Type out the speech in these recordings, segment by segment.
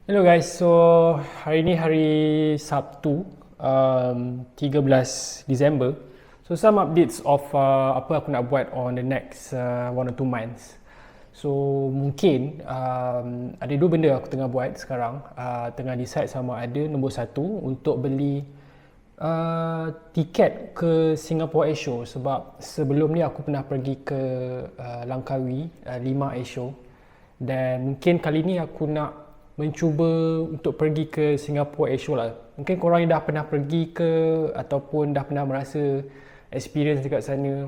Hello guys, so hari ni hari Sabtu 13 Disember. So some updates of apa aku nak buat on the next 1 or 2 months. So mungkin ada dua benda aku tengah buat sekarang. Tengah decide sama ada nombor satu untuk beli tiket ke Singapore Airshow, sebab sebelum ni aku pernah pergi ke Langkawi 5 Airshow, dan mungkin kali ni aku nak mencuba untuk pergi ke Singapore Airshow lah. Mungkin korang yang dah pernah pergi ke ataupun dah pernah merasa experience dekat sana,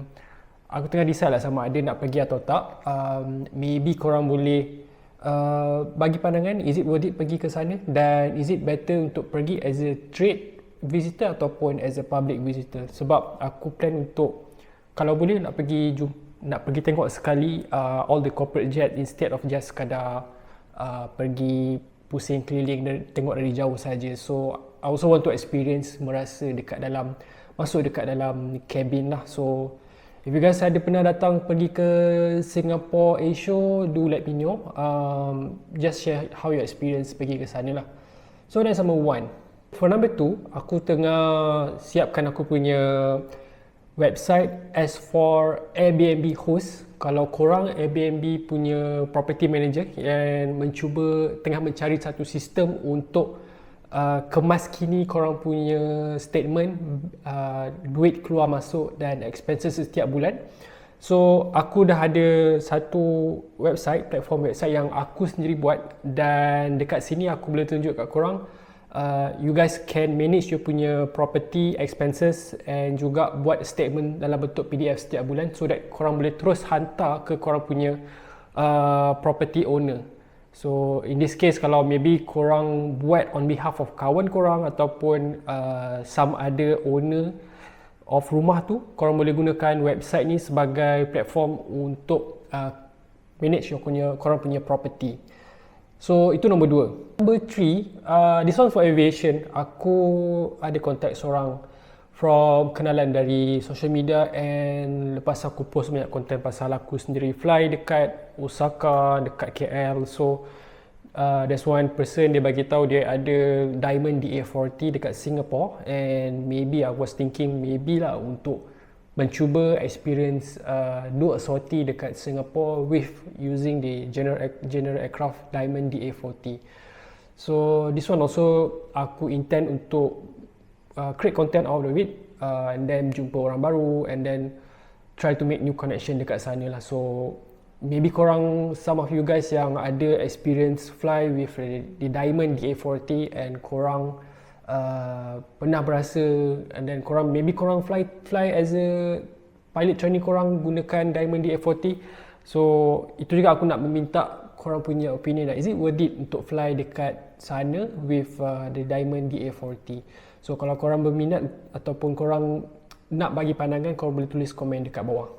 aku tengah decide lah sama ada nak pergi atau tak. Maybe korang boleh bagi pandangan, is it worth it pergi ke sana, dan is it better untuk pergi as a trade visitor ataupun as a public visitor. Sebab aku plan untuk, kalau boleh nak pergi tengok sekali all the corporate jet instead of just sekadar pergi pusing keliling dan tengok dari jauh saja. So I also want to experience, merasa masuk dekat dalam cabin lah. So if you guys ada pernah datang pergi ke Singapore Airshow, do let me know. Just share how you experience pergi ke sana lah. So that's number one. For number two, aku tengah siapkan aku punya website as for Airbnb host. Kalau korang Airbnb punya property manager yang tengah mencari satu sistem untuk kemaskini korang punya statement duit keluar masuk dan expenses setiap bulan. So aku dah ada satu platform website yang aku sendiri buat, dan dekat sini aku boleh tunjuk kat korang you guys can manage your punya property expenses and juga buat statement dalam bentuk PDF setiap bulan, so that korang boleh terus hantar ke korang punya property owner. So in this case, kalau maybe korang buat on behalf of kawan korang ataupun some other owner of rumah tu, korang boleh gunakan website ni sebagai platform untuk manage korang punya property. So itu nombor 2. Number 3, this one for aviation. Aku ada contact seorang from kenalan dari social media, and lepas aku post banyak content pasal aku sendiri fly dekat Osaka, dekat KL. So there's one person, dia bagi tahu dia ada Diamond DA40 dekat Singapore, and maybe I was thinking maybe lah untuk mencuba experience do a sortie dekat Singapore with using the general aircraft Diamond DA40. So this one also aku intend untuk create content out of it, and then jumpa orang baru, and then try to make new connection dekat sana lah. So maybe some of you guys yang ada experience fly with the Diamond DA40 and korang pernah berasa, and then maybe korang fly as a pilot training, korang gunakan Diamond DA40. So itu juga aku nak meminta korang punya opinion lah. Is it worth it untuk fly dekat sana with the Diamond DA40? So kalau korang berminat ataupun korang nak bagi pandangan, korang boleh tulis komen dekat bawah.